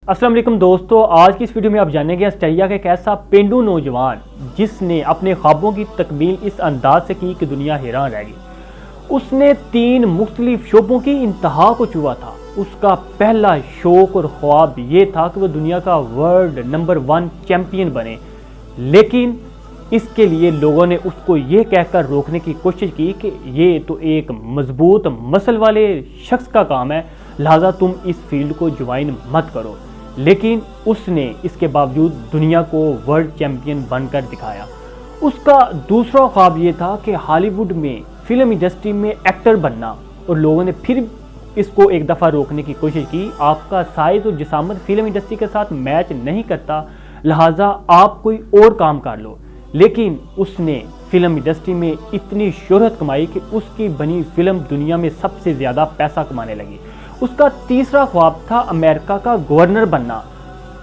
السلام علیکم دوستو، آج کی اس ویڈیو میں آپ جانیں گے آسٹریلیا کا ایک ایسا پینڈو نوجوان جس نے اپنے خوابوں کی تکمیل اس انداز سے کی کہ دنیا حیران رہ گئی۔ اس نے 3 مختلف شعبوں کی انتہا کو چھوا تھا۔ اس کا پہلا شوق اور خواب یہ تھا کہ وہ دنیا کا ورلڈ نمبر 1 چیمپئن بنے، لیکن اس کے لیے لوگوں نے اس کو یہ کہہ کر روکنے کی کوشش کی کہ یہ تو ایک مضبوط مسل والے شخص کا کام ہے، لہٰذا تم اس فیلڈ کو جوائن مت کرو۔ لیکن اس نے اس کے باوجود دنیا کو ورلڈ چیمپئن بن کر دکھایا۔ اس کا دوسرا خواب یہ تھا کہ ہالی ووڈ میں فلم انڈسٹری میں ایکٹر بننا، اور لوگوں نے پھر اس کو ایک دفعہ روکنے کی کوشش کی۔ آپ کا سائز اور جسامت فلم انڈسٹری کے ساتھ میچ نہیں کرتا، لہٰذا آپ کوئی اور کام کر لو۔ لیکن اس نے فلم انڈسٹری میں اتنی شہرت کمائی کہ اس کی بنی فلم دنیا میں سب سے زیادہ پیسہ کمانے لگی۔ اس کا تیسرا خواب تھا امریکہ کا گورنر بننا۔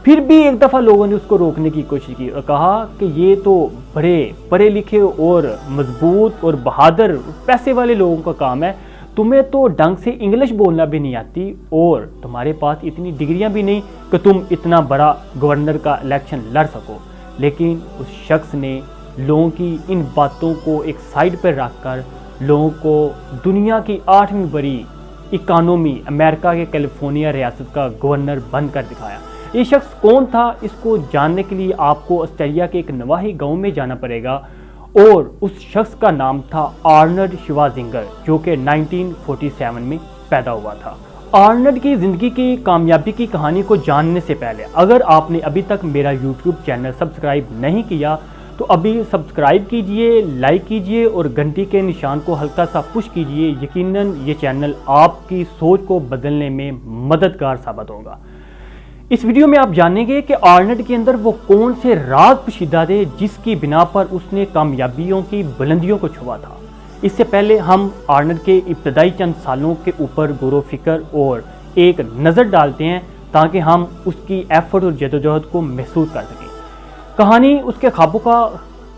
پھر بھی ایک دفعہ لوگوں نے اس کو روکنے کی کوشش کی اور کہا کہ یہ تو بڑے پڑھے لکھے اور مضبوط اور بہادر پیسے والے لوگوں کا کام ہے، تمہیں تو ڈھنگ سے انگلش بولنا بھی نہیں آتی اور تمہارے پاس اتنی ڈگریاں بھی نہیں کہ تم اتنا بڑا گورنر کا الیکشن لڑ سکو۔ لیکن اس شخص نے لوگوں کی ان باتوں کو ایک سائڈ پر رکھ کر لوگوں کو دنیا کی 8ویں بڑی اکانومی امریکہ کے کیلیفورنیا ریاست کا گورنر بن کر دکھایا۔ یہ شخص کون تھا، اس کو جاننے کے لیے آپ کو آسٹریلیا کے ایک نواحی گاؤں میں جانا پڑے گا، اور اس شخص کا نام تھا آرنلڈ شوازنگر، جو کہ 1947 میں پیدا ہوا تھا۔ آرنلڈ کی زندگی کی کامیابی کی کہانی کو جاننے سے پہلے اگر آپ نے ابھی تک میرا یوٹیوب چینل سبسکرائب نہیں کیا تو ابھی سبسکرائب کیجئے، لائک کیجئے اور گھنٹی کے نشان کو ہلکا سا پش کیجئے۔ یقیناً یہ چینل آپ کی سوچ کو بدلنے میں مددگار ثابت ہوگا۔ اس ویڈیو میں آپ جانیں گے کہ آرنلڈ کے اندر وہ کون سے راز پوشیدہ تھے جس کی بنا پر اس نے کامیابیوں کی بلندیوں کو چھوا تھا۔ اس سے پہلے ہم آرنلڈ کے ابتدائی چند سالوں کے اوپر غور و فکر اور ایک نظر ڈالتے ہیں تاکہ ہم اس کی ایفرٹ اور جدوجہد کو محسوس کر سکیں۔ کہانی اس کے خوابوں کا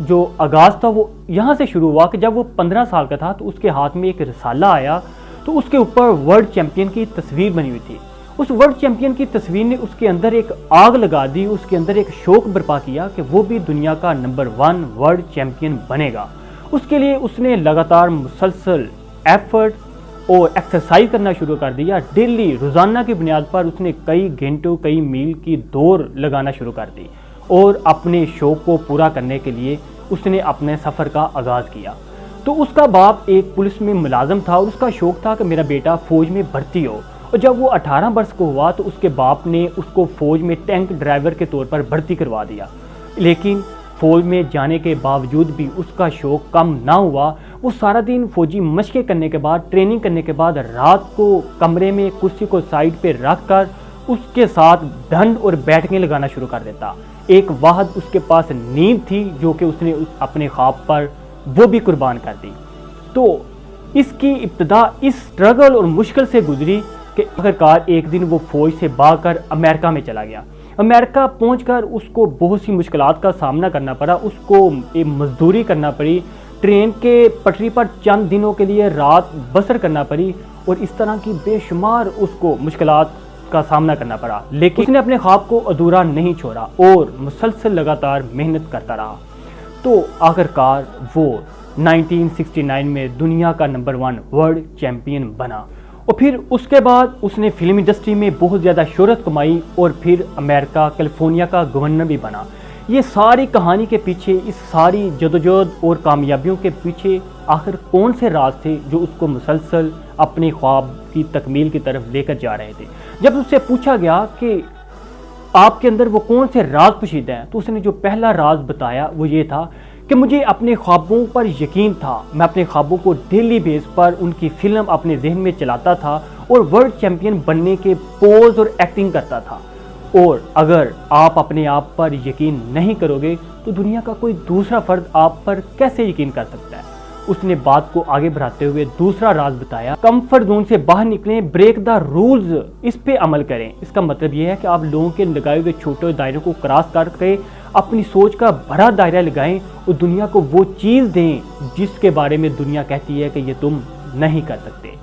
جو آغاز تھا وہ یہاں سے شروع ہوا کہ جب وہ 15 سال کا تھا تو اس کے ہاتھ میں ایک رسالہ آیا، تو اس کے اوپر ورلڈ چیمپئن کی تصویر بنی ہوئی تھی۔ اس ورلڈ چیمپئن کی تصویر نے اس کے اندر ایک آگ لگا دی، اس کے اندر ایک شوق برپا کیا کہ وہ بھی دنیا کا نمبر 1 ورلڈ چیمپئن بنے گا۔ اس کے لیے اس نے لگاتار مسلسل ایفرٹ اور ایکسرسائز کرنا شروع کر دیا۔ ڈیلی روزانہ کی بنیاد پر اس نے کئی گھنٹوں کئی میل کی دوڑ لگانا شروع کر دی، اور اپنے شوق کو پورا کرنے کے لیے اس نے اپنے سفر کا آغاز کیا۔ تو اس کا باپ ایک پولیس میں ملازم تھا اور اس کا شوق تھا کہ میرا بیٹا فوج میں بھرتی ہو، اور جب وہ 18 برس کو ہوا تو اس کے باپ نے اس کو فوج میں ٹینک ڈرائیور کے طور پر بھرتی کروا دیا۔ لیکن فوج میں جانے کے باوجود بھی اس کا شوق کم نہ ہوا۔ وہ سارا دن فوجی مشقیں کرنے کے بعد، ٹریننگ کرنے کے بعد، رات کو کمرے میں کرسی کو سائڈ پہ رکھ کر اس کے ساتھ ڈھنڈ اور بیٹھکیں لگانا شروع کر دیتا۔ ایک واحد اس کے پاس نیند تھی جو کہ اس نے اپنے خواب پر وہ بھی قربان کر دی۔ تو اس کی ابتدا اس سٹرگل اور مشکل سے گزری کہ آخرکار ایک دن وہ فوج سے بھاگ کر امریکہ میں چلا گیا۔ امریکہ پہنچ کر اس کو بہت سی مشکلات کا سامنا کرنا پڑا، اس کو مزدوری کرنا پڑی، ٹرین کے پٹری پر چند دنوں کے لیے رات بسر کرنا پڑی، اور اس طرح کی بے شمار اس کو مشکلات کا سامنا کرنا پڑا۔ لیکن اس نے اپنے خواب کو ادھورا نہیں چھوڑا اور مسلسل لگاتار محنت کرتا رہا۔ تو آخرکار وہ 1969 میں دنیا کا نمبر 1 ورلڈ چیمپئن بنا، اور پھر اس کے بعد اس نے فلم انڈسٹری میں بہت زیادہ شہرت کمائی اور پھر امریکہ کیلیفورنیا کا گورنر بھی بنا۔ یہ ساری کہانی کے پیچھے، اس ساری جدوجہد اور کامیابیوں کے پیچھے آخر کون سے راز تھے جو اس کو مسلسل اپنے خواب کی تکمیل کی طرف لے کر جا رہے تھے؟ جب اس سے پوچھا گیا کہ آپ کے اندر وہ کون سے راز پوشیدہ ہیں، تو اس نے جو پہلا راز بتایا وہ یہ تھا کہ مجھے اپنے خوابوں پر یقین تھا، میں اپنے خوابوں کو ڈیلی بیس پر ان کی فلم اپنے ذہن میں چلاتا تھا اور ورلڈ چیمپئن بننے کے پوز اور ایکٹنگ کرتا تھا، اور اگر آپ اپنے آپ پر یقین نہیں کرو گے تو دنیا کا کوئی دوسرا فرد آپ پر کیسے یقین کر سکتا ہے؟ اس نے بات کو آگے بڑھاتے ہوئے دوسرا راز بتایا، کمفرٹ زون سے باہر نکلیں، بریک دا رولز، اس پہ عمل کریں۔ اس کا مطلب یہ ہے کہ آپ لوگوں کے لگائے ہوئے چھوٹے دائروں کو کراس کر کے اپنی سوچ کا بڑا دائرہ لگائیں اور دنیا کو وہ چیز دیں جس کے بارے میں دنیا کہتی ہے کہ یہ تم نہیں کر سکتے۔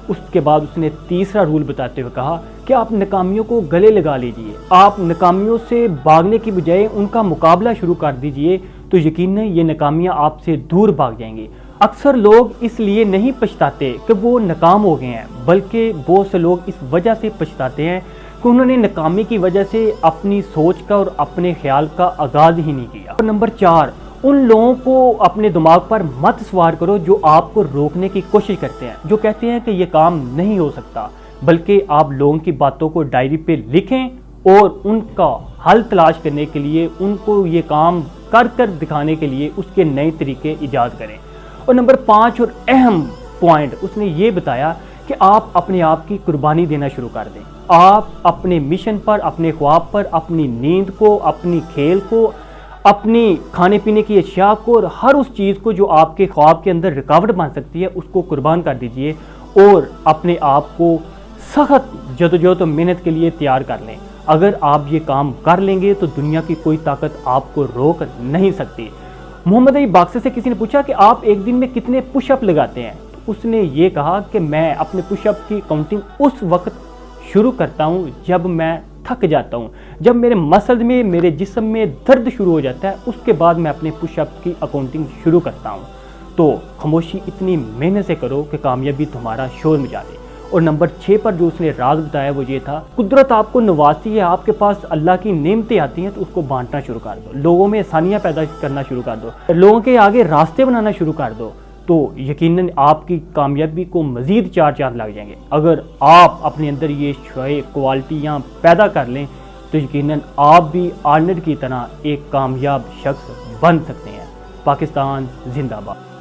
اس کے بعد اس نے تیسرا رول بتاتے ہوئے کہا کہ آپ ناکامیوں کو گلے لگا لیجئے، آپ ناکامیوں سے بھاگنے کی بجائے ان کا مقابلہ شروع کر دیجئے تو یقیناً یہ ناکامیاں آپ سے دور بھاگ جائیں گی۔ اکثر لوگ اس لیے نہیں پچھتاتے کہ وہ ناکام ہو گئے ہیں، بلکہ بہت سے لوگ اس وجہ سے پچھتاتے ہیں کہ انہوں نے ناکامی کی وجہ سے اپنی سوچ کا اور اپنے خیال کا آغاز ہی نہیں کیا۔ اور نمبر 4، ان لوگوں کو اپنے دماغ پر مت سوار کرو جو آپ کو روکنے کی کوشش کرتے ہیں، جو کہتے ہیں کہ یہ کام نہیں ہو سکتا، بلکہ آپ لوگوں کی باتوں کو ڈائری پہ لکھیں اور ان کا حل تلاش کرنے کے لیے، ان کو یہ کام کر دکھانے کے لیے اس کے نئے طریقے ایجاد کریں۔ اور نمبر 5 اور اہم پوائنٹ اس نے یہ بتایا کہ آپ اپنے آپ کی قربانی دینا شروع کر دیں۔ آپ اپنے مشن پر، اپنے خواب پر، اپنی نیند کو، اپنی کھیل کو، اپنی کھانے پینے کی اشیاء کو اور ہر اس چیز کو جو آپ کے خواب کے اندر رکاوٹ بن سکتی ہے اس کو قربان کر دیجئے اور اپنے آپ کو سخت جدوجہد و محنت کے لیے تیار کر لیں۔ اگر آپ یہ کام کر لیں گے تو دنیا کی کوئی طاقت آپ کو روک نہیں سکتی۔ محمد علی باکسر سے کسی نے پوچھا کہ آپ ایک دن میں کتنے پش اپ لگاتے ہیں، تو اس نے یہ کہا کہ میں اپنے پش اپ کی کاؤنٹنگ اس وقت شروع کرتا ہوں جب میں تھک جاتا ہوں، جب میرے مسل میں، میرے جسم میں درد شروع ہو جاتا ہے، اس کے بعد میں اپنے پش اپ کی اکاؤنٹنگ شروع کرتا ہوں۔ تو خاموشی اتنی محنت سے کرو کہ کامیابی تمہارا شور مچا دے۔ اور نمبر 6 پر جو اس نے راز بتایا وہ یہ تھا، قدرت آپ کو نوازتی ہے، آپ کے پاس اللہ کی نعمتیں آتی ہیں تو اس کو بانٹنا شروع کر دو، لوگوں میں آسانیاں پیدا کرنا شروع کر دو، لوگوں کے آگے راستے بنانا شروع کر دو، تو یقیناً آپ کی کامیابی کو مزید 4 چاند لگ جائیں گے۔ اگر آپ اپنے اندر یہ کوالٹیاں پیدا کر لیں تو یقیناً آپ بھی آرنلڈ کی طرح ایک کامیاب شخص بن سکتے ہیں۔ پاکستان زندہ باد۔